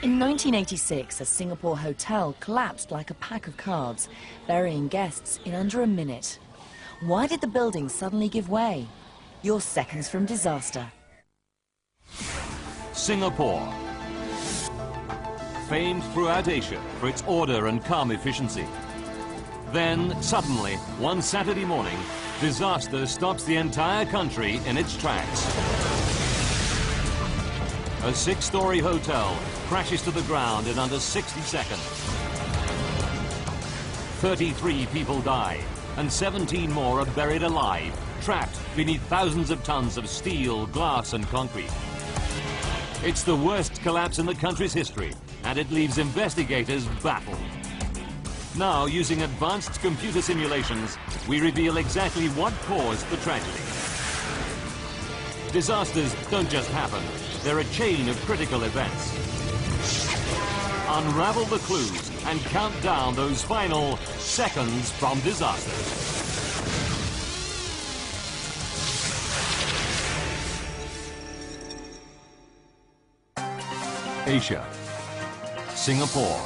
In 1986, a Singapore hotel collapsed like a pack of cards, burying guests in under a minute. Why did the building suddenly give way? You're seconds from disaster. Singapore. Famed throughout Asia for its order and calm efficiency. Then, suddenly, one Saturday morning, disaster stops the entire country in its tracks. A 6-story hotel crashes to the ground in under 60 seconds. 33 people die, and 17 more are buried alive, trapped beneath thousands of tons of steel, glass, and concrete. It's the worst collapse in the country's history, and it leaves investigators baffled. Now, using advanced computer simulations, we reveal exactly what caused the tragedy. Disasters don't just happen. They're a chain of critical events. Unravel the clues and count down those final seconds from disaster. Asia. Singapore.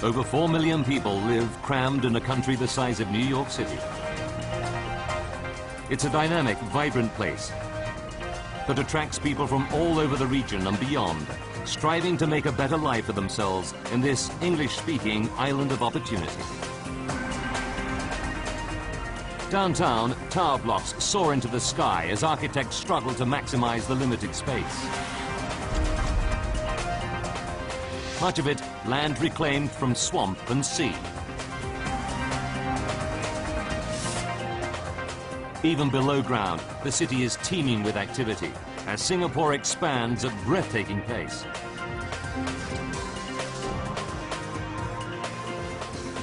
Over 4 million people live crammed in a country the size of New York City. It's a dynamic, vibrant place that attracts people from all over the region and beyond, striving to make a better life for themselves in this English-speaking island of opportunity. Downtown, tower blocks soar into the sky as architects struggle to maximize the limited space. Much of it land reclaimed from swamp and sea. Even below ground, the city is teeming with activity as Singapore expands at breathtaking pace.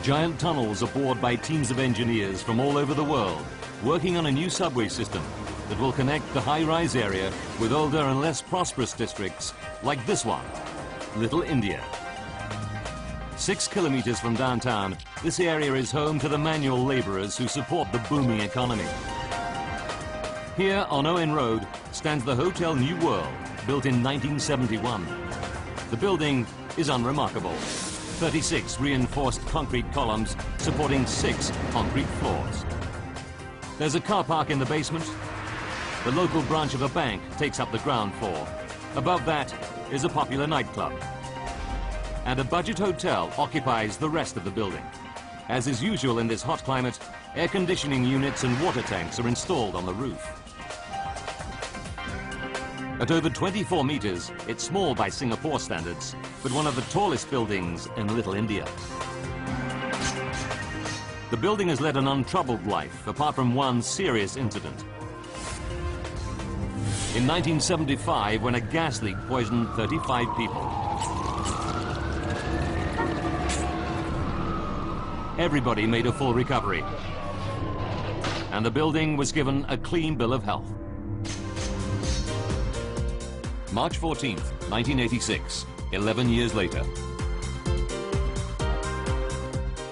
Giant tunnels are bored by teams of engineers from all over the world, working on a new subway system that will connect the high-rise area with older and less prosperous districts like this one, Little India. 6 kilometers from downtown, this area is home to the manual laborers who support the booming economy. Here on Owen Road stands the Hotel New World, built in 1971. The building is unremarkable. 36 reinforced concrete columns supporting 6 concrete floors. There's a car park in the basement. The local branch of a bank takes up the ground floor. Above that is a popular nightclub. And a budget hotel occupies the rest of the building. As is usual in this hot climate, air conditioning units and water tanks are installed on the roof. At over 24 meters, it's small by Singapore standards, but one of the tallest buildings in Little India. The building has led an untroubled life, apart from one serious incident. In 1975, when a gas leak poisoned 35 people. Everybody made a full recovery, and the building was given a clean bill of health. March 14th, 1986, 11 years later.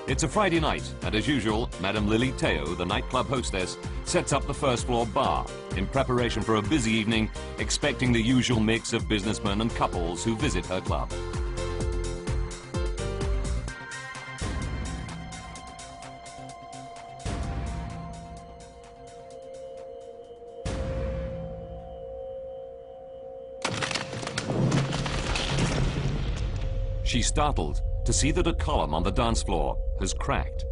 It's a Friday night, and as usual, Madame Lily Teo, the nightclub hostess, sets up the first-floor bar in preparation for a busy evening, expecting the usual mix of businessmen and couples who visit her club. She's startled to see that a column on the dance floor has cracked.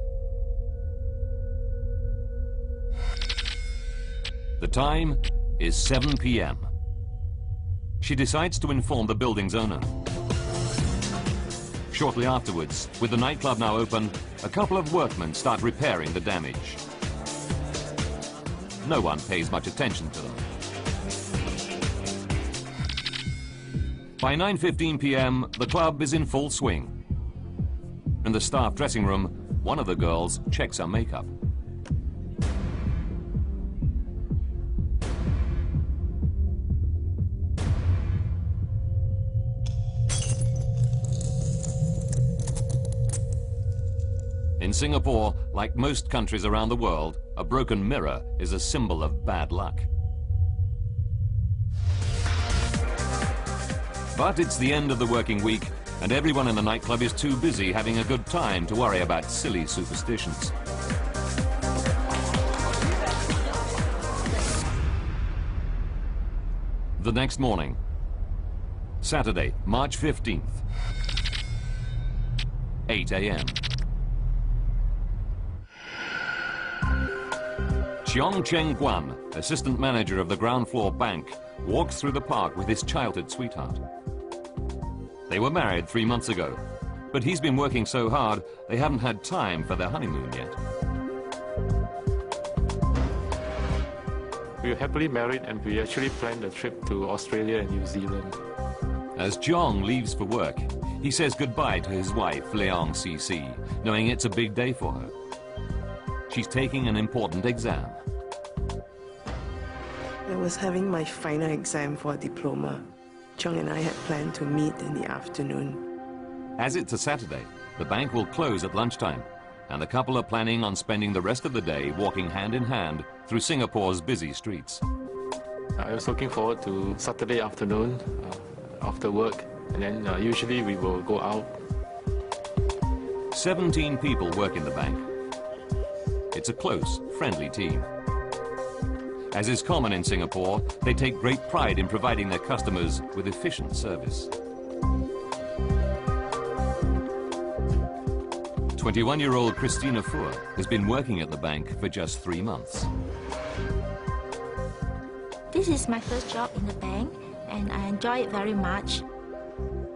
The time is 7 p.m. She decides to inform the building's owner. Shortly afterwards, with the nightclub now open, a couple of workmen start repairing the damage. No one pays much attention to them. By 9:15 p.m., the club is in full swing. In the staff dressing room, one of the girls checks her makeup. In Singapore, like most countries around the world, a broken mirror is a symbol of bad luck. But it's the end of the working week, and everyone in the nightclub is too busy having a good time to worry about silly superstitions. The next morning, Saturday, March 15th, 8 a.m. Cheong Cheng Guan, assistant manager of the ground floor bank, walks through the park with his childhood sweetheart. They were married 3 months ago, but he's been working so hard they haven't had time for their honeymoon yet. We were happily married and we actually planned a trip to Australia and New Zealand. As Cheong leaves for work, he says goodbye to his wife, Leong CC, knowing it's a big day for her. She's taking an important exam. I was having my final exam for a diploma. Cheong and I had planned to meet in the afternoon. As it's a Saturday, the bank will close at lunchtime, and the couple are planning on spending the rest of the day walking hand in hand through Singapore's busy streets. I was looking forward to Saturday afternoon after work, and then usually we will go out. 17 people work in the bank. It's a close, friendly team. As is common in Singapore, they take great pride in providing their customers with efficient service. 21-year-old Christina Fuhr has been working at the bank for just 3 months. This is my first job in the bank, and I enjoy it very much.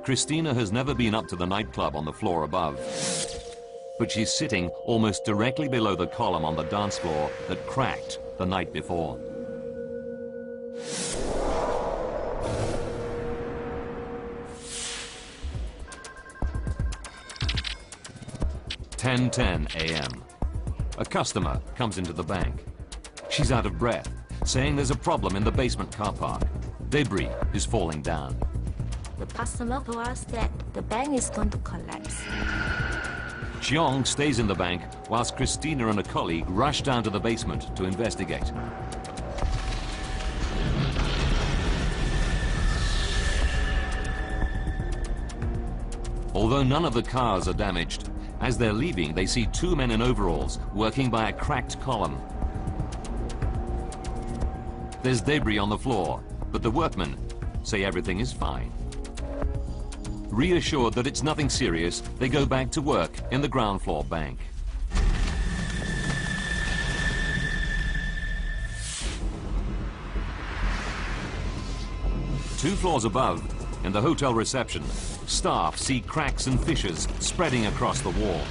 Christina has never been up to the nightclub on the floor above, but she's sitting almost directly below the column on the dance floor that cracked the night before. 10:10 a.m. A customer comes into the bank. She's out of breath, saying there's a problem in the basement car park. Debris is falling down. The customer told us that the bank is going to collapse. Cheong stays in the bank whilst Christina and a colleague rush down to the basement to investigate. Although none of the cars are damaged, as they're leaving, they see 2 men in overalls working by a cracked column. There's debris on the floor, but the workmen say everything is fine. Reassured that it's nothing serious, they go back to work in the ground floor bank. Two floors above, in the hotel reception, staff see cracks and fissures spreading across the wall.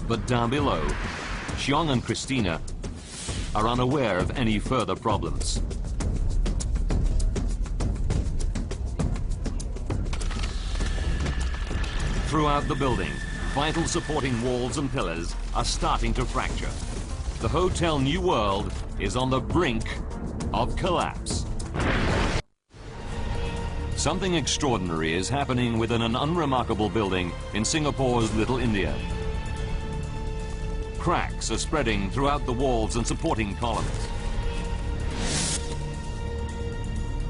But down below, Cheong and Christina are unaware of any further problems. Throughout the building, vital supporting walls and pillars are starting to fracture. The Hotel New World is on the brink of collapse. Something extraordinary is happening within an unremarkable building in Singapore's Little India. Cracks are spreading throughout the walls and supporting columns.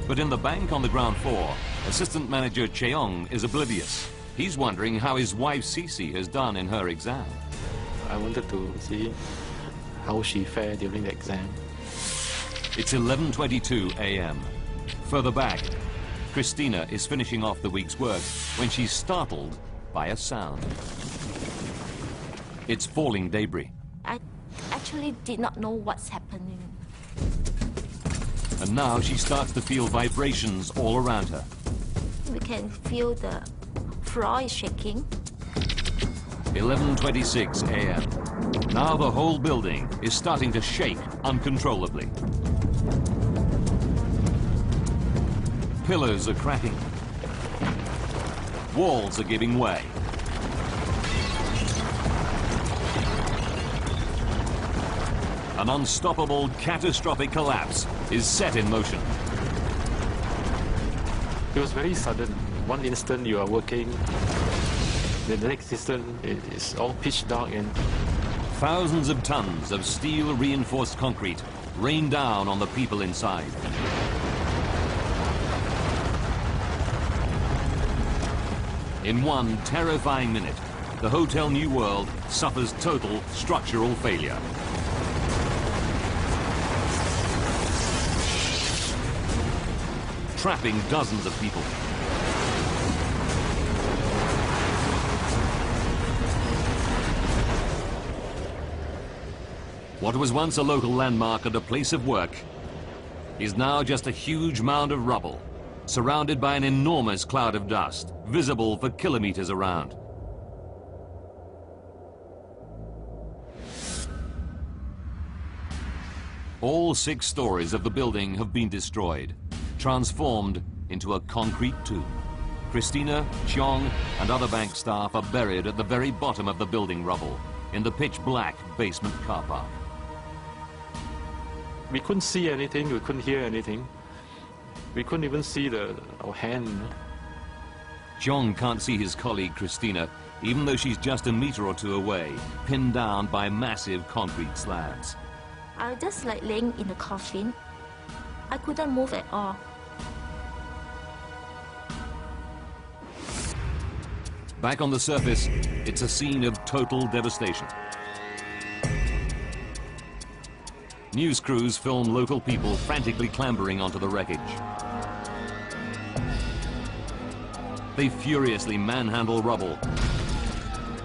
But in the bank on the ground floor, assistant manager Cheong is oblivious. He's wondering how his wife Cici has done in her exam. I wanted to see how she fared during the exam. It's 11:22 a.m. Further back, Christina is finishing off the week's work when she's startled by a sound. It's falling debris. I actually did not know what's happening. And now she starts to feel vibrations all around her. We can feel the floor is shaking. 11:26 a.m. Now the whole building is starting to shake uncontrollably. Pillars are cracking. Walls are giving way. An unstoppable, catastrophic collapse is set in motion. It was very sudden. One instant you are working, the next instant it's all pitch dark and... Thousands of tons of steel-reinforced concrete rain down on the people inside. In one terrifying minute, the Hotel New World suffers total structural failure. Trapping dozens of people. What was once a local landmark and a place of work is now just a huge mound of rubble, surrounded by an enormous cloud of dust, visible for kilometers around. All 6 stories of the building have been destroyed, transformed into a concrete tomb. Christina, Cheong, and other bank staff are buried at the very bottom of the building rubble, in the pitch-black basement car park. We couldn't see anything, we couldn't hear anything. We couldn't even see our hand. Cheong can't see his colleague Christina, even though she's just a meter or two away, pinned down by massive concrete slabs. I was just like laying in the coffin. I couldn't move at all. Back on the surface, it's a scene of total devastation. News crews film local people frantically clambering onto the wreckage. They furiously manhandle rubble,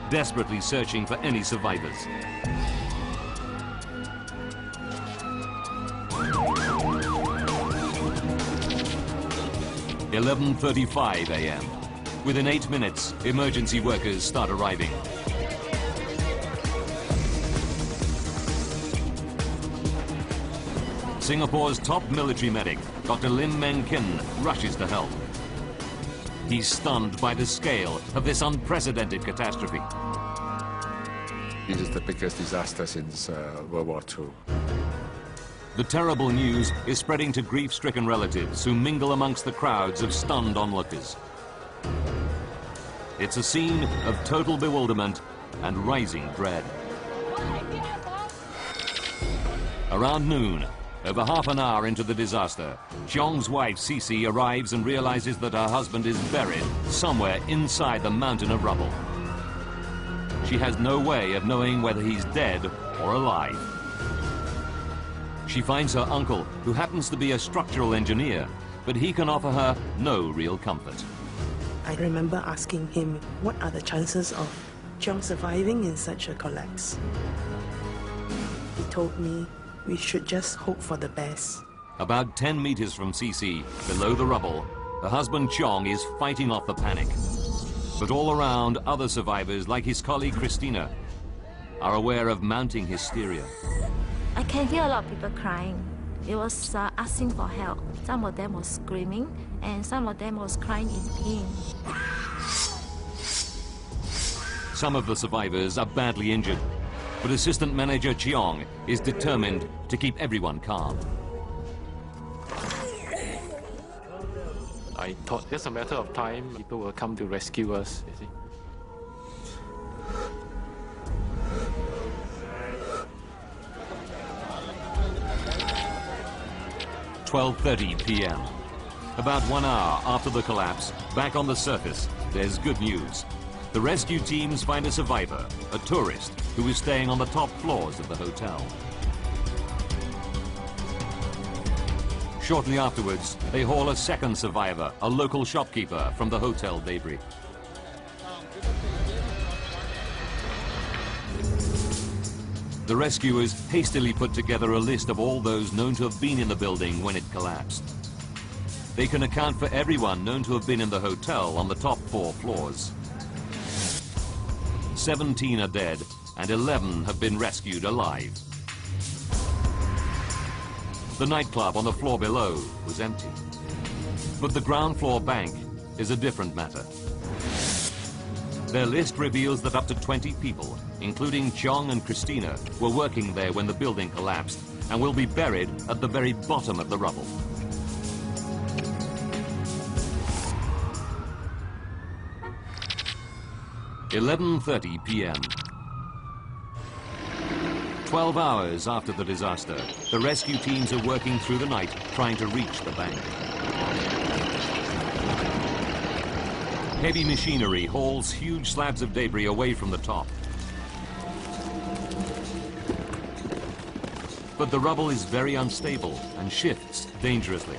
desperately searching for any survivors. At 11:35 a.m. Within 8 minutes, emergency workers start arriving. Singapore's top military medic, Dr. Lim Meng Kin, rushes to help. He's stunned by the scale of this unprecedented catastrophe. This is the biggest disaster since World War II. The terrible news is spreading to grief-stricken relatives who mingle amongst the crowds of stunned onlookers. It's a scene of total bewilderment and rising dread. Around noon, over half an hour into the disaster, Cheong's wife, Cece, arrives and realizes that her husband is buried somewhere inside the mountain of rubble. She has no way of knowing whether he's dead or alive. She finds her uncle, who happens to be a structural engineer, but he can offer her no real comfort. I remember asking him, what are the chances of Cheong surviving in such a collapse? He told me we should just hope for the best. About 10 meters from Cece, below the rubble, her husband Cheong is fighting off the panic. But all around, other survivors, like his colleague Christina, are aware of mounting hysteria. I can hear a lot of people crying. It was asking for help. Some of them was screaming, and some of them was crying in pain. Some of the survivors are badly injured, but Assistant Manager Cheong is determined to keep everyone calm. I thought it's a matter of time, people will come to rescue us, you see. "12:30 p.m. About 1 hour after the collapse, back on the surface, there's good news. The rescue teams find a survivor, a tourist, who is staying on the top floors of the hotel. Shortly afterwards, they haul a second survivor, a local shopkeeper, from the hotel debris. The rescuers hastily put together a list of all those known to have been in the building when it collapsed. They can account for everyone known to have been in the hotel on the top 4 floors. 17 are dead, and 11 have been rescued alive. The nightclub on the floor below was empty. But the ground floor bank is a different matter. Their list reveals that up to 20 people, including Cheong and Christina, were working there when the building collapsed and will be buried at the very bottom of the rubble. "11:30 p.m. 12 hours after the disaster, the rescue teams are working through the night trying to reach the bank. Heavy machinery hauls huge slabs of debris away from the top. But the rubble is very unstable and shifts dangerously.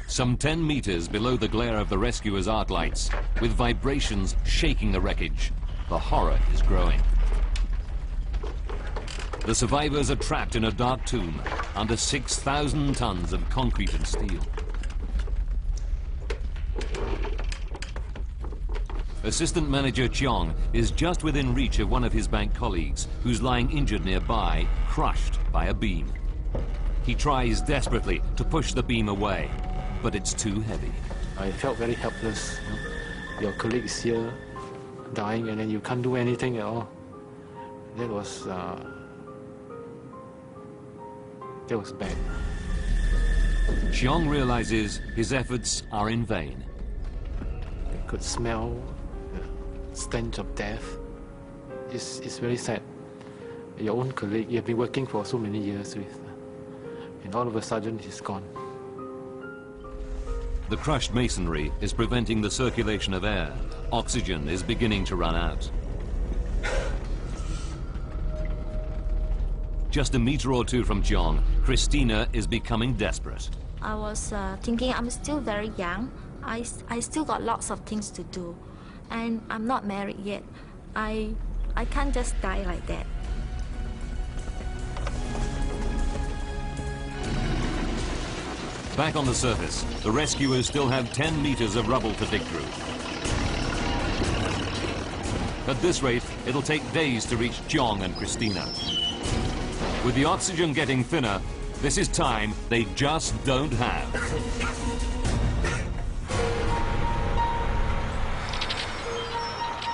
Some 10 meters below the glare of the rescuers' arc lights, with vibrations shaking the wreckage, the horror is growing. The survivors are trapped in a dark tomb under 6,000 tons of concrete and steel. Assistant Manager Cheong is just within reach of one of his bank colleagues, who's lying injured nearby, crushed by a beam. He tries desperately to push the beam away, but it's too heavy. I felt very helpless. Your colleague is here, dying, and then you can't do anything at all. That was bad. Cheong realizes his efforts are in vain. I could smell the stench of death. It's very sad. Your own colleague you have been working for so many years with, and all of a sudden he's gone. The crushed masonry is preventing the circulation of air. Oxygen is beginning to run out. Just a meter or two from Cheong, Christina is becoming desperate. I was thinking I'm still very young. I still got lots of things to do. And I'm not married yet. I can't just die like that. Back on the surface, the rescuers still have 10 meters of rubble to dig through. At this rate, it'll take days to reach Cheong and Christina. With the oxygen getting thinner, this is time they just don't have.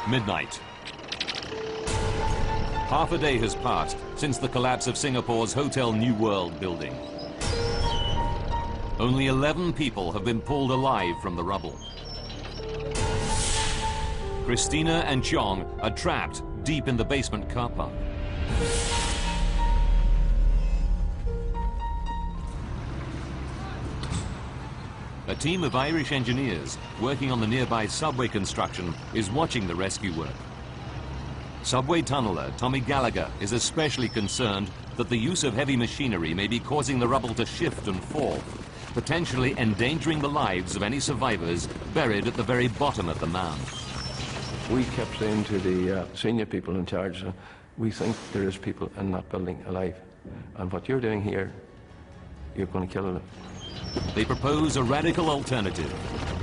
Midnight. Half a day has passed since the collapse of Singapore's Hotel New World building. Only 11 people have been pulled alive from the rubble. Christina and Cheong are trapped deep in the basement car park. A team of Irish engineers working on the nearby subway construction is watching the rescue work. Subway tunneler Tommy Gallagher is especially concerned that the use of heavy machinery may be causing the rubble to shift and fall, potentially endangering the lives of any survivors buried at the very bottom of the mound. We kept saying to the senior people in charge, we think there is people in that building alive. And what you're doing here, you're going to kill them. They propose a radical alternative,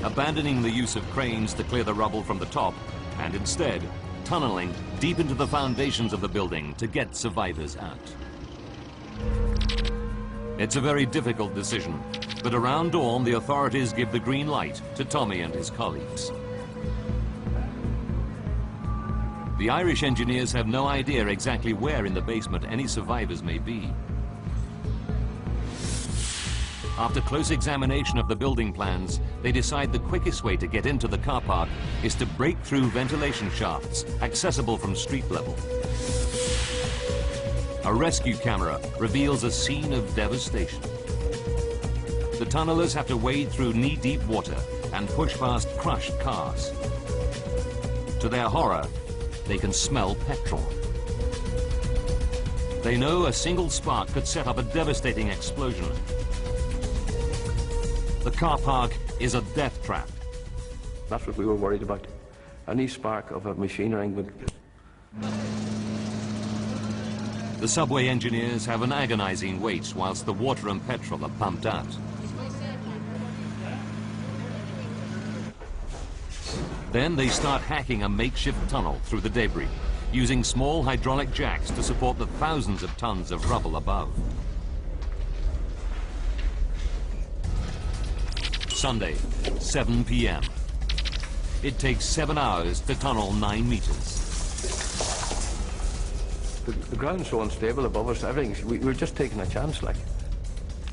abandoning the use of cranes to clear the rubble from the top, and instead tunneling deep into the foundations of the building to get survivors out. It's a very difficult decision, but around dawn the authorities give the green light to Tommy and his colleagues. The Irish engineers have no idea exactly where in the basement any survivors may be. After close examination of the building plans, they decide the quickest way to get into the car park is to break through ventilation shafts accessible from street level. A rescue camera reveals a scene of devastation. The tunnelers have to wade through knee-deep water and push past crushed cars. To their horror, they can smell petrol. They know a single spark could set up a devastating explosion. The car park is a death trap. That's what we were worried about. Any spark of a machinery would... The subway engineers have an agonizing wait whilst the water and petrol are pumped out. Then they start hacking a makeshift tunnel through the debris, using small hydraulic jacks to support the thousands of tons of rubble above. Sunday, 7 p.m. It takes 7 hours to tunnel 9 meters. The ground's so unstable above us, everything. We're just taking a chance, like.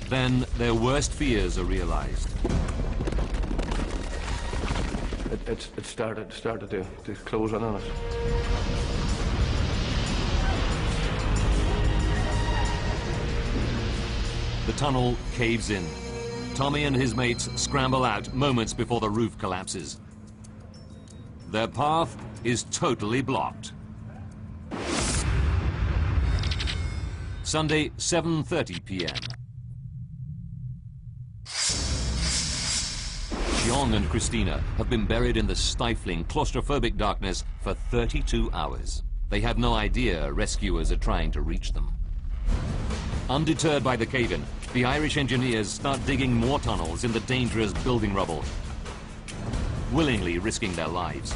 Then their worst fears are realized. It started to close in on us. The tunnel caves in. Tommy and his mates scramble out moments before the roof collapses. Their path is totally blocked. Sunday, 7:30 p.m. Xiong and Christina have been buried in the stifling, claustrophobic darkness for 32 hours. They have no idea rescuers are trying to reach them. Undeterred by the cave-in, the Irish engineers start digging more tunnels in the dangerous building rubble, willingly risking their lives.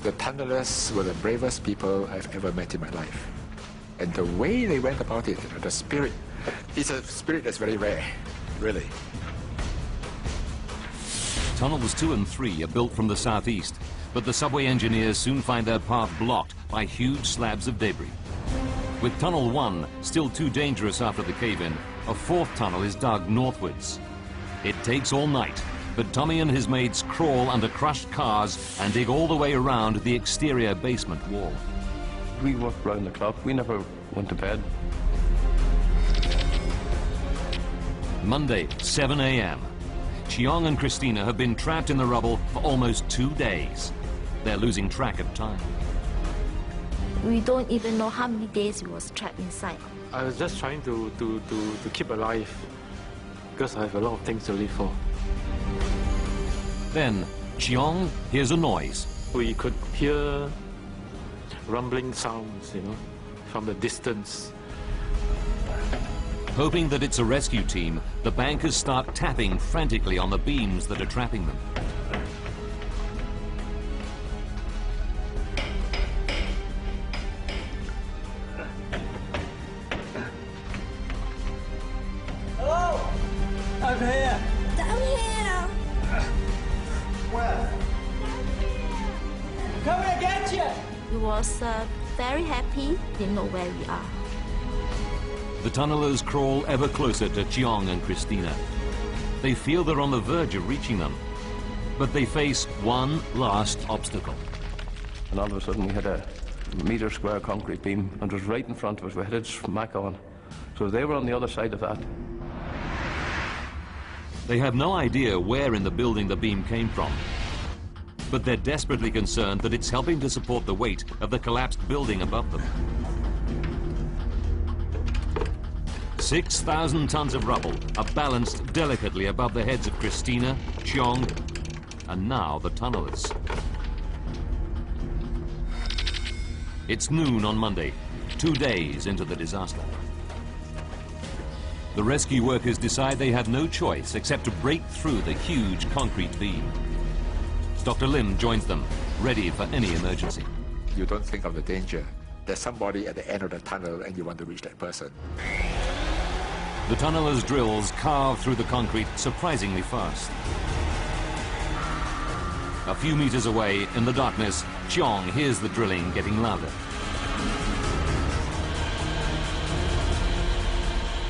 The tunnelers were the bravest people I've ever met in my life. And the way they went about it, the spirit, it's a spirit that's very rare, really. Tunnels 2 and 3 are built from the southeast, but the subway engineers soon find their path blocked by huge slabs of debris. With Tunnel 1 still too dangerous after the cave-in, a fourth tunnel is dug northwards. It takes all night, but Tommy and his mates crawl under crushed cars and dig all the way around the exterior basement wall. We worked round the clock. We never went to bed. Monday, 7 a.m. Xiong and Christina have been trapped in the rubble for almost 2 days. They're losing track of time. We don't even know how many days we was trapped inside. I was just trying to keep alive because I have a lot of things to live for. Then, Xiong hears a noise. We could hear rumbling sounds, from the distance. Hoping that it's a rescue team, the bankers start tapping frantically on the beams that are trapping them. Hello! I'm here! Down here! Where? Coming to get you! We was very happy, didn't know where we are. The tunnelers crawl ever closer to Xiong and Christina. They feel they're on the verge of reaching them, but they face one last obstacle. And all of a sudden we had a metre square concrete beam and it was right in front of us. We headed smack on. So they were on the other side of that. They have no idea where in the building the beam came from, but they're desperately concerned that it's helping to support the weight of the collapsed building above them. 6,000 tons of rubble are balanced delicately above the heads of Christina, Xiong, and now the tunnelers. It's noon on Monday, 2 days into the disaster. The rescue workers decide they have no choice except to break through the huge concrete beam. Dr. Lim joins them, ready for any emergency. You don't think of the danger. There's somebody at the end of the tunnel and you want to reach that person. The tunnelers' drills carve through the concrete surprisingly fast. A few meters away, in the darkness, Xiong hears the drilling getting louder.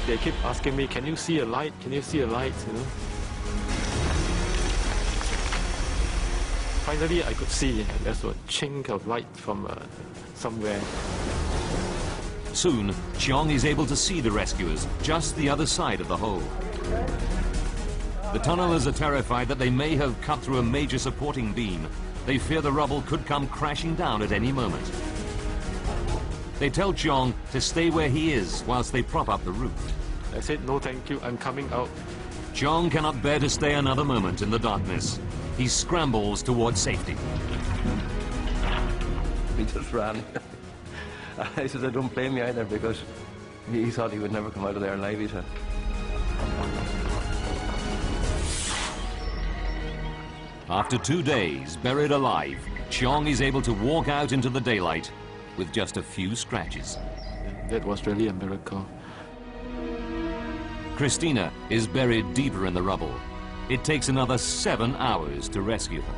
They keep asking me, can you see a light? Can you see a light? Finally, I could see. There's a chink of light from somewhere. Soon, Xiong is able to see the rescuers just the other side of the hole. The tunnelers are terrified that they may have cut through a major supporting beam. They fear the rubble could come crashing down at any moment. They tell Xiong to stay where he is whilst they prop up the roof. I said, no thank you, I'm coming out. Xiong cannot bear to stay another moment in the darkness. He scrambles towards safety. He just ran. I said, I don't blame you either, because he thought he would never come out of there alive, he said. After 2 days, buried alive, Xiong is able to walk out into the daylight with just a few scratches. That was really a miracle. Christina is buried deeper in the rubble. It takes another 7 hours to rescue her.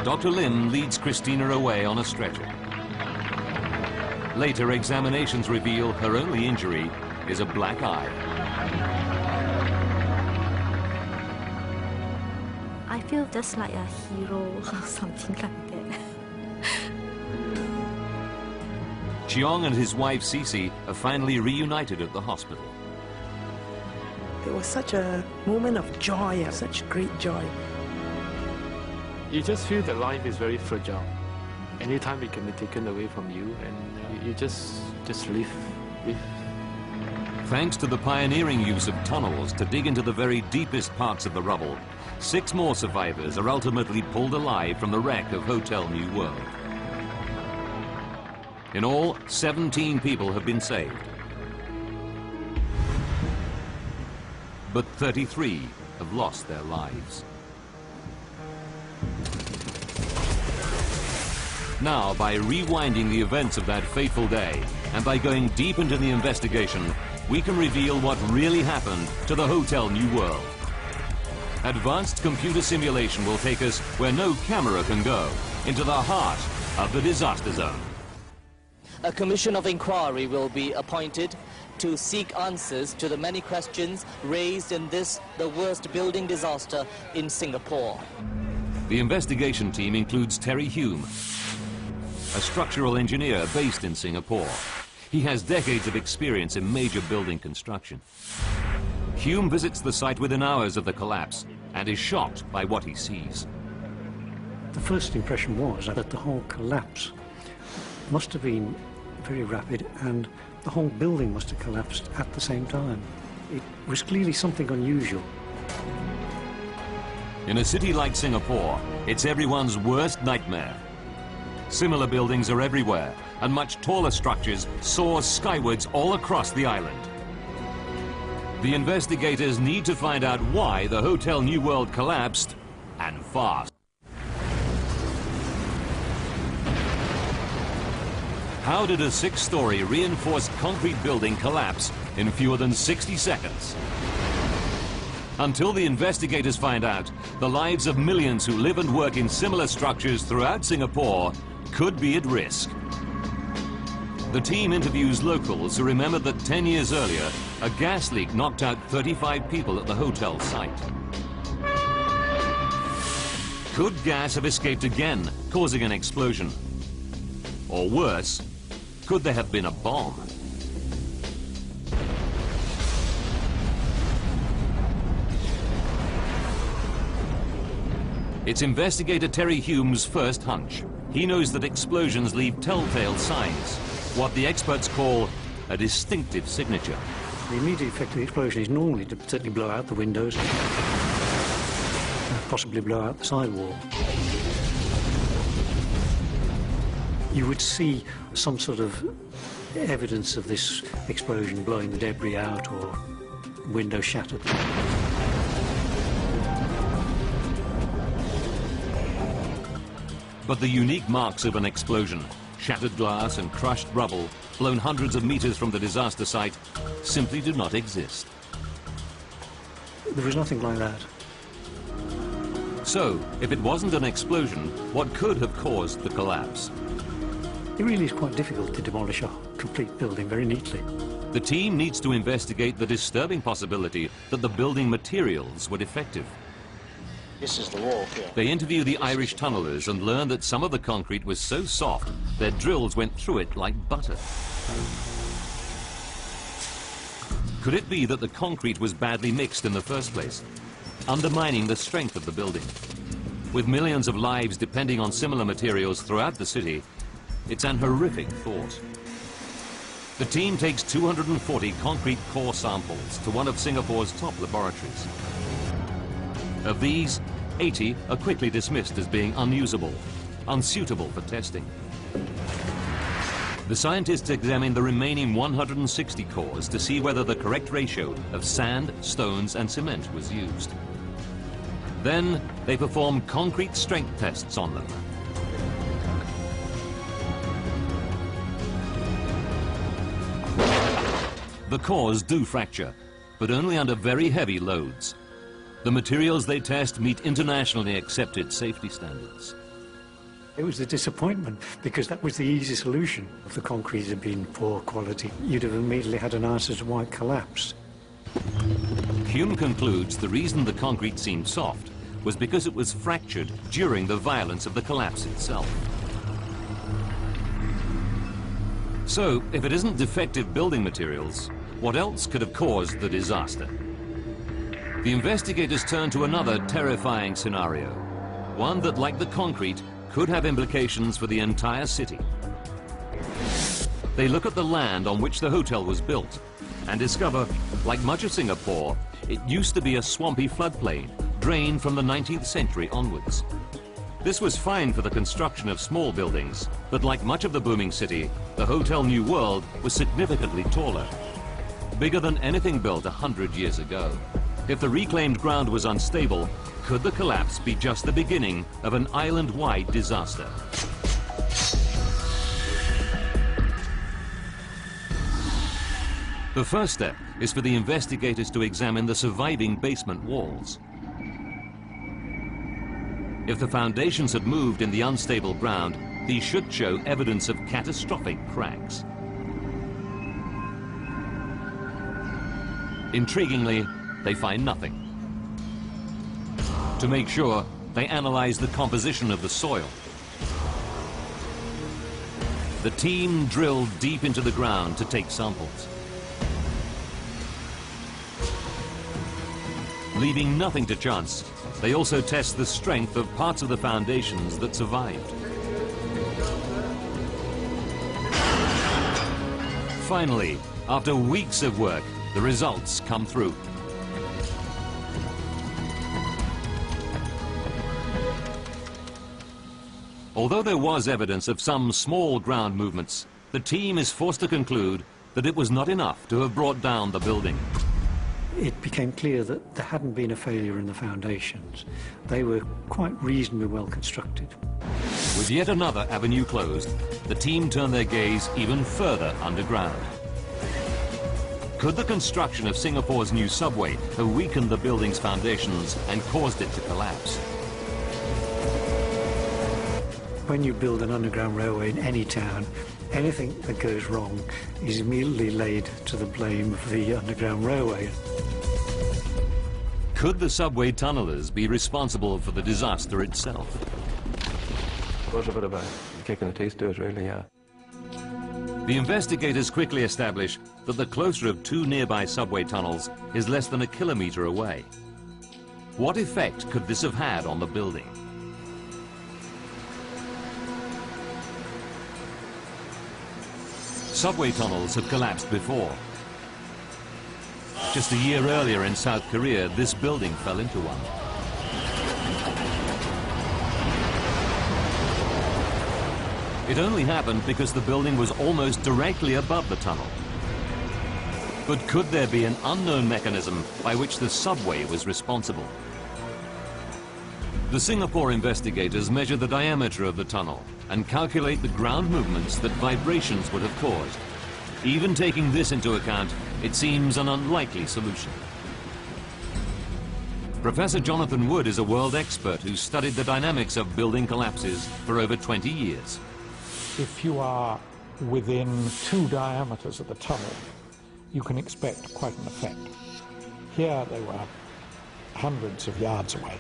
Dr. Lim leads Christina away on a stretcher. Later examinations reveal her only injury is a black eye. I feel just like a hero or something like that. Chiong and his wife Cece are finally reunited at the hospital. It was such a moment of joy, such great joy. You just feel that life is very fragile. Anytime it can be taken away from you, and you just live. Thanks to the pioneering use of tunnels to dig into the very deepest parts of the rubble, 6 more survivors are ultimately pulled alive from the wreck of Hotel New World. In all, 17 people have been saved. But 33 have lost their lives. Now, by rewinding the events of that fateful day, and by going deep into the investigation, we can reveal what really happened to the Hotel New World. Advanced computer simulation will take us where no camera can go, into the heart of the disaster zone. A commission of inquiry will be appointed to seek answers to the many questions raised in this, the worst building disaster in Singapore. The investigation team includes Terry Hume, a structural engineer based in Singapore. He has decades of experience in major building construction. Hume visits the site within hours of the collapse and is shocked by what he sees. The first impression was that the whole collapse must have been very rapid, and the whole building must have collapsed at the same time. It was clearly something unusual. In a city like Singapore, it's everyone's worst nightmare. Similar buildings are everywhere, and much taller structures soar skywards all across the island. The investigators need to find out why the Hotel New World collapsed, and fast. How did a 6-story reinforced concrete building collapse in fewer than 60 seconds? Until the investigators find out, the lives of millions who live and work in similar structures throughout Singapore could be at risk. The team interviews locals who remember that 10 years earlier, a gas leak knocked out 35 people at the hotel site. Could gas have escaped again, causing an explosion? Or worse, could there have been a bomb? It's investigator Terry Hume's first hunch. He knows that explosions leave telltale signs, what the experts call a distinctive signature. The immediate effect of the explosion is normally to certainly blow out the windows, possibly blow out the sidewall. You would see some sort of evidence of this explosion blowing the debris out or window shattered. But the unique marks of an explosion, shattered glass and crushed rubble, blown hundreds of meters from the disaster site, simply do not exist. There was nothing like that. So, if it wasn't an explosion, what could have caused the collapse? It really is quite difficult to demolish a complete building very neatly. The team needs to investigate the disturbing possibility that the building materials were defective. This is the wall here. They interview the Irish tunnellers and learn that some of the concrete was so soft, their drills went through it like butter. Could it be that the concrete was badly mixed in the first place, undermining the strength of the building? With millions of lives depending on similar materials throughout the city, it's an horrific thought. The team takes 240 concrete core samples to one of Singapore's top laboratories. Of these, 80 are quickly dismissed as being unusable, unsuitable for testing. The scientists examine the remaining 160 cores to see whether the correct ratio of sand, stones, and cement was used. Then they perform concrete strength tests on them. The cores do fracture, but only under very heavy loads. The materials they test meet internationally accepted safety standards. It was a disappointment because that was the easy solution. If the concrete had been poor quality, you'd have immediately had an answer to why it collapsed. Hume concludes the reason the concrete seemed soft was because it was fractured during the violence of the collapse itself. So, if it isn't defective building materials, what else could have caused the disaster? The investigators turn to another terrifying scenario, one that, like the concrete, could have implications for the entire city. They look at the land on which the hotel was built and discover, like much of Singapore, it used to be a swampy floodplain drained from the 19th century onwards. This was fine for the construction of small buildings, but like much of the booming city, the Hotel New World was significantly taller, bigger than anything built 100 years ago. If the reclaimed ground was unstable, could the collapse be just the beginning of an island-wide disaster? The first step is for the investigators to examine the surviving basement walls. If the foundations had moved in the unstable ground, these should show evidence of catastrophic cracks. Intriguingly, they find nothing. To make sure, they analyze the composition of the soil. The team drilled deep into the ground to take samples. Leaving nothing to chance, they also test the strength of parts of the foundations that survived. Finally, after weeks of work, the results come through. Although there was evidence of some small ground movements, the team is forced to conclude that it was not enough to have brought down the building. It became clear that there hadn't been a failure in the foundations. They were quite reasonably well constructed. With yet another avenue closed, the team turned their gaze even further underground. Could the construction of Singapore's new subway have weakened the building's foundations and caused it to collapse? When you build an underground railway in any town, anything that goes wrong is immediately laid to the blame of the underground railway. Could the subway tunnellers be responsible for the disaster itself? It was a bit of a kick in the teeth to us, really, yeah. The investigators quickly establish that the closer of two nearby subway tunnels is less than a kilometre away. What effect could this have had on the building? Subway tunnels have collapsed before. Just a year earlier in South Korea, this building fell into one. It only happened because the building was almost directly above the tunnel. But could there be an unknown mechanism by which the subway was responsible? The Singapore investigators measure the diameter of the tunnel and calculate the ground movements that vibrations would have caused. Even taking this into account, it seems an unlikely solution. Professor Jonathan Wood is a world expert who studied the dynamics of building collapses for over 20 years. If you are within 2 diameters of the tunnel, you can expect quite an effect. Here they were hundreds of yards away.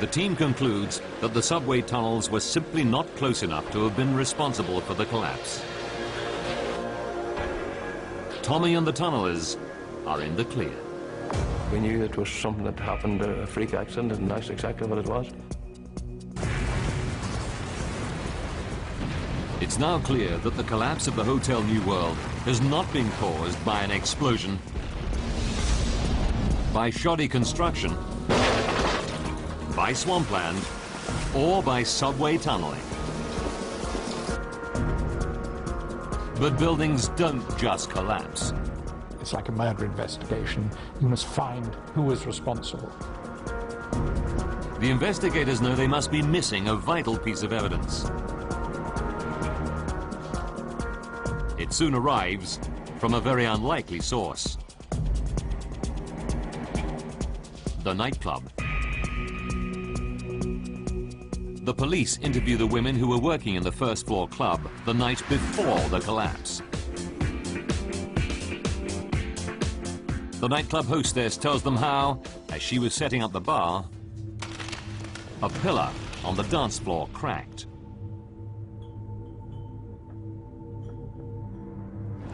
The team concludes that the subway tunnels were simply not close enough to have been responsible for the collapse. Tommy and the tunnellers are in the clear. We knew it was something that happened, a freak accident, and that's exactly what it was. It's now clear that the collapse of the Hotel New World has not been caused by an explosion, by shoddy construction, by swampland, or by subway tunneling. But buildings don't just collapse. It's like a murder investigation. You must find who is responsible. The investigators know they must be missing a vital piece of evidence. It soon arrives from a very unlikely source. The nightclub. The police interview the women who were working in the first floor club the night before the collapse. The nightclub hostess tells them how, as she was setting up the bar, a pillar on the dance floor cracked.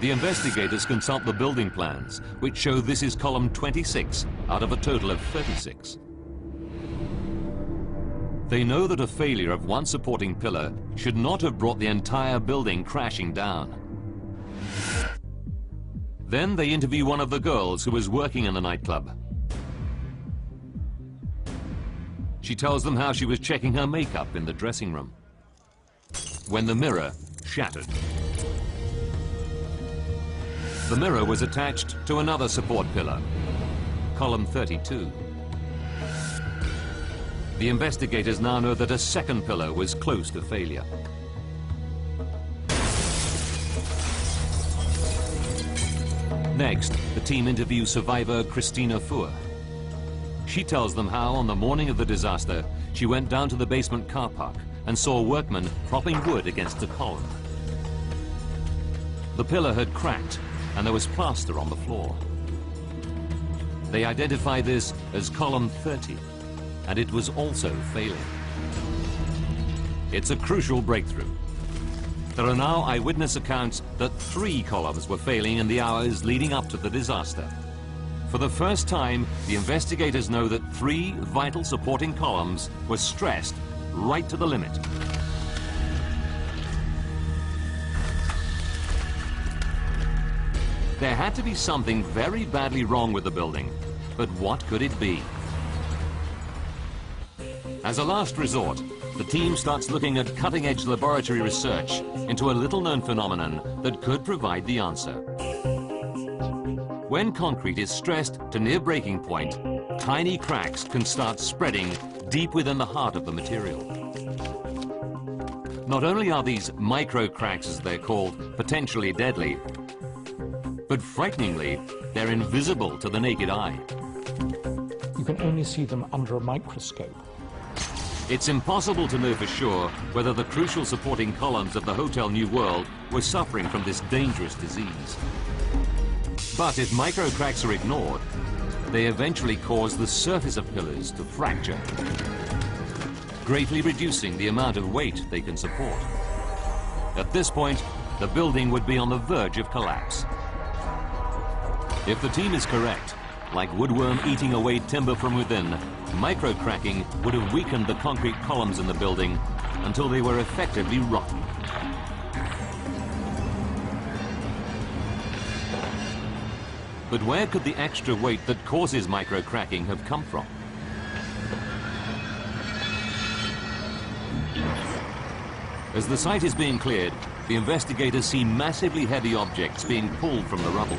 The investigators consult the building plans, which show this is column 26 out of a total of 36. They know that a failure of one supporting pillar should not have brought the entire building crashing down. Then they interview one of the girls who was working in the nightclub. She tells them how she was checking her makeup in the dressing room when the mirror shattered. The mirror was attached to another support pillar, column 32. The investigators now know that a second pillar was close to failure. Next, the team interviews survivor Christina Fuhr. She tells them how, on the morning of the disaster, she went down to the basement car park and saw workmen propping wood against a column. The pillar had cracked and there was plaster on the floor. They identify this as column 30, and it was also failing. It's a crucial breakthrough. There are now eyewitness accounts that 3 columns were failing in the hours leading up to the disaster. For the first time, the investigators know that 3 vital supporting columns were stressed right to the limit. There had to be something very badly wrong with the building, but what could it be? As a last resort, the team starts looking at cutting-edge laboratory research into a little-known phenomenon that could provide the answer. When concrete is stressed to near breaking point, tiny cracks can start spreading deep within the heart of the material. Not only are these micro cracks, as they're called, potentially deadly, but frighteningly, they're invisible to the naked eye. You can only see them under a microscope. It's impossible to know for sure whether the crucial supporting columns of the Hotel New World were suffering from this dangerous disease. But if microcracks are ignored, they eventually cause the surface of pillars to fracture, greatly reducing the amount of weight they can support. At this point, the building would be on the verge of collapse. If the team is correct, like woodworm eating away timber from within, microcracking would have weakened the concrete columns in the building until they were effectively rotten. But where could the extra weight that causes microcracking have come from? As the site is being cleared, the investigators see massively heavy objects being pulled from the rubble.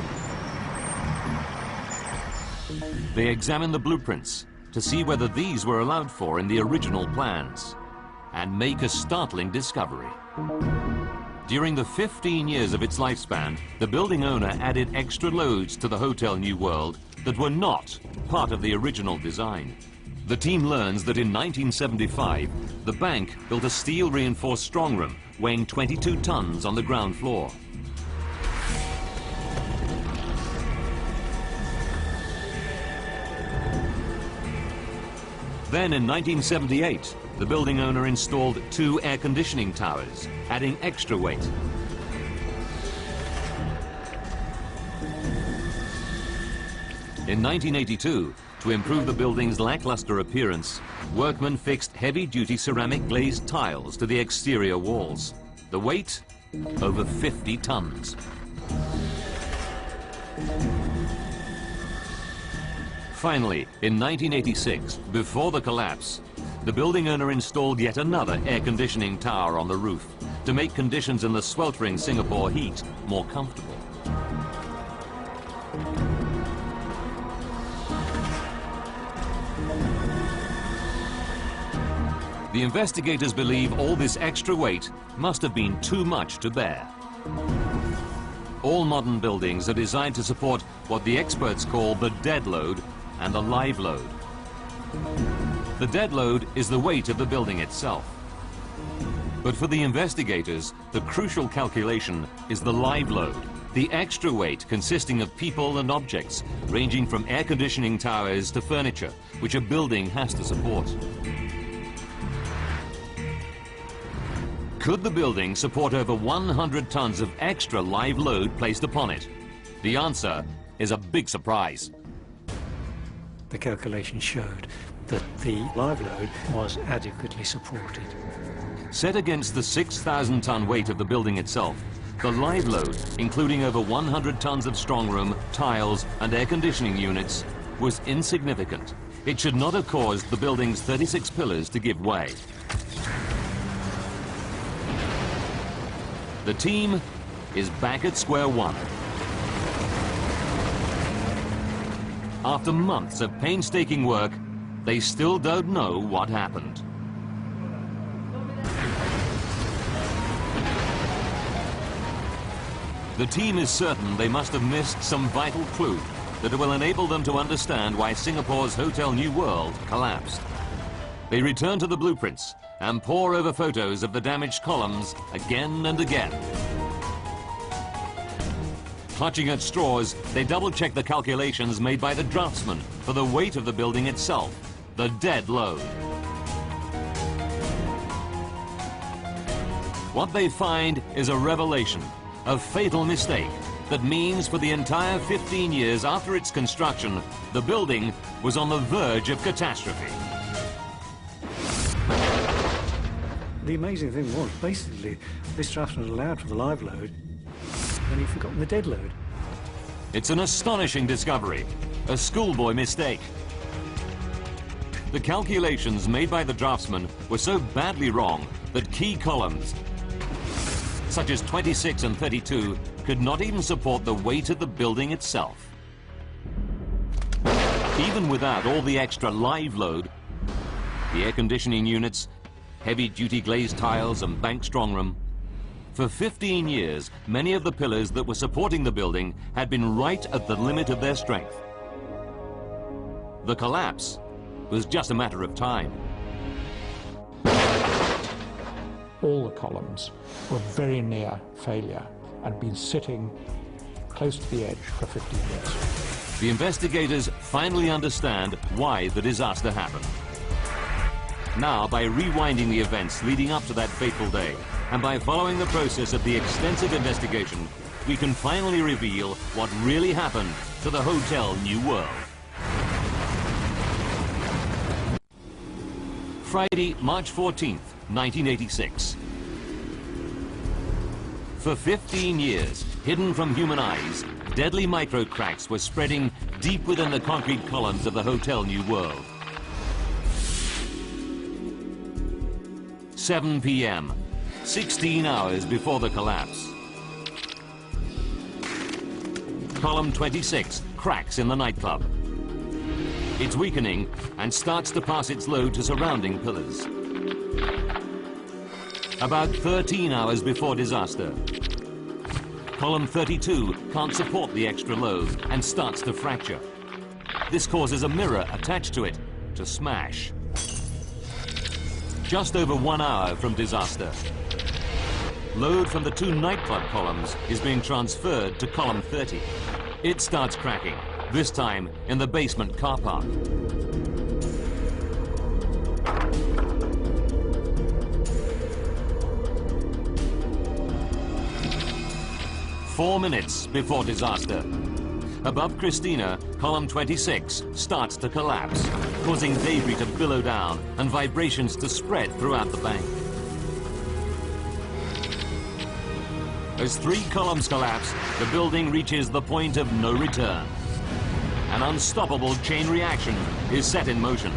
They examine the blueprints to see whether these were allowed for in the original plans and make a startling discovery. During the 15 years of its lifespan, the building owner added extra loads to the Hotel New World that were not part of the original design. The team learns that in 1975, the bank built a steel-reinforced strongroom weighing 22 tons on the ground floor. Then in 1978, the building owner installed 2 air conditioning towers, adding extra weight. In 1982, to improve the building's lackluster appearance, workmen fixed heavy-duty ceramic glazed tiles to the exterior walls. The weight? Over 50 tons. Finally, in 1986, before the collapse, the building owner installed yet another air conditioning tower on the roof to make conditions in the sweltering Singapore heat more comfortable. The investigators believe all this extra weight must have been too much to bear. All modern buildings are designed to support what the experts call the dead load and the live load. The dead load is the weight of the building itself. But for the investigators, the crucial calculation is the live load, the extra weight consisting of people and objects, ranging from air conditioning towers to furniture, which a building has to support. Could the building support over 100 tons of extra live load placed upon it? The answer is a big surprise. The calculation showed that the live load was adequately supported. Set against the 6,000-ton weight of the building itself, the live load, including over 100 tons of strongroom, tiles, and air conditioning units, was insignificant. It should not have caused the building's 36 pillars to give way. The team is back at square one. After months of painstaking work, they still don't know what happened. The team is certain they must have missed some vital clue that will enable them to understand why Singapore's Hotel New World collapsed. They return to the blueprints and pore over photos of the damaged columns again and again. Clutching at straws, they double-check the calculations made by the draftsman for the weight of the building itself, the dead load. What they find is a revelation, a fatal mistake that means for the entire 15 years after its construction, the building was on the verge of catastrophe. The amazing thing was, basically, this draftsman allowed for the live load, and he'd forgotten the dead load. It's an astonishing discovery, a schoolboy mistake. The calculations made by the draftsman were so badly wrong that key columns, such as 26 and 32, could not even support the weight of the building itself. Even without all the extra live load, the air conditioning units, heavy-duty glazed tiles and bank strongroom, for 15 years, many of the pillars that were supporting the building had been right at the limit of their strength. The collapse was just a matter of time. All the columns were very near failure and been sitting close to the edge for 15 years. The investigators finally understand why the disaster happened. Now, by rewinding the events leading up to that fateful day, and by following the process of the extensive investigation, we can finally reveal what really happened to the Hotel New World. Friday, March 14th, 1986. For 15 years, hidden from human eyes, deadly microcracks were spreading deep within the concrete columns of the Hotel New World. 7 p.m., 16 hours before the collapse. Column 26 cracks in the nightclub. It's weakening and starts to pass its load to surrounding pillars. About 13 hours before disaster, column 32 can't support the extra load and starts to fracture. This causes a mirror attached to it to smash. Just over 1 hour from disaster, load from the two nightclub columns is being transferred to column 30. It starts cracking, this time in the basement car park. Four minutes before disaster. Above Christina, column 26 starts to collapse, causing debris to billow down and vibrations to spread throughout the bank. As three columns collapse, the building reaches the point of no return. An unstoppable chain reaction is set in motion.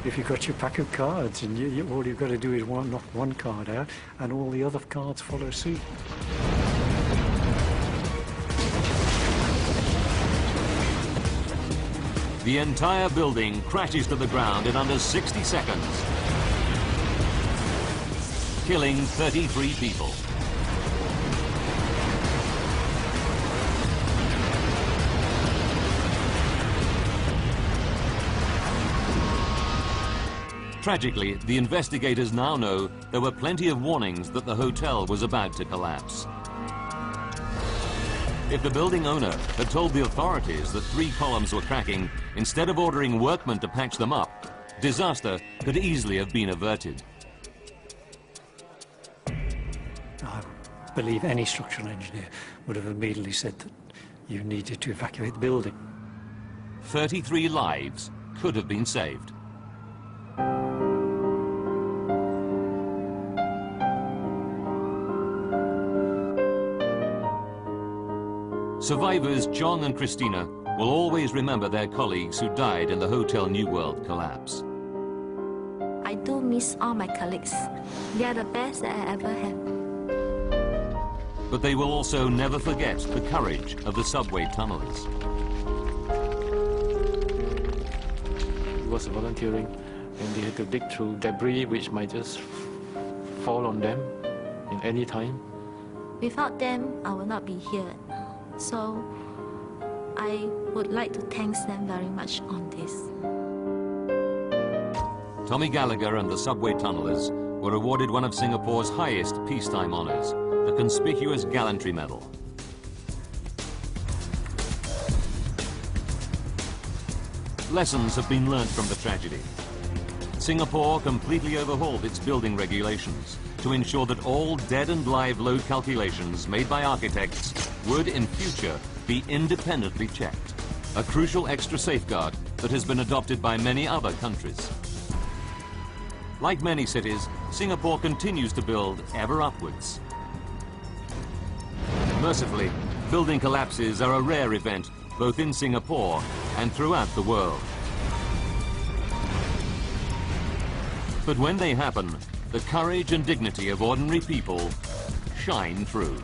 If you've got your pack of cards and all you've got to do is knock one card out and all the other cards follow suit. The entire building crashes to the ground in under 60 seconds, killing 33 people. Tragically, the investigators now know there were plenty of warnings that the hotel was about to collapse. If the building owner had told the authorities that three columns were cracking, instead of ordering workmen to patch them up, disaster could easily have been averted. I believe any structural engineer would have immediately said that you needed to evacuate the building. 33 lives could have been saved. Survivors John and Christina will always remember their colleagues who died in the Hotel New World collapse. I do miss all my colleagues. They are the best that I ever had. But they will also never forget the courage of the subway tunnelers. It was volunteering, and they had to dig through debris which might just fall on them in any time. Without them, I would not be here. So I would like to thank them very much on this. Tommy Gallagher and the subway tunnelers were awarded one of Singapore's highest peacetime honours, the Conspicuous Gallantry Medal. Lessons have been learnt from the tragedy. Singapore completely overhauled its building regulations to ensure that all dead and live load calculations made by architects would in future be independently checked, a crucial extra safeguard that has been adopted by many other countries. Like many cities, Singapore continues to build ever upwards. Mercifully, building collapses are a rare event both in Singapore and throughout the world. But when they happen, the courage and dignity of ordinary people shine through.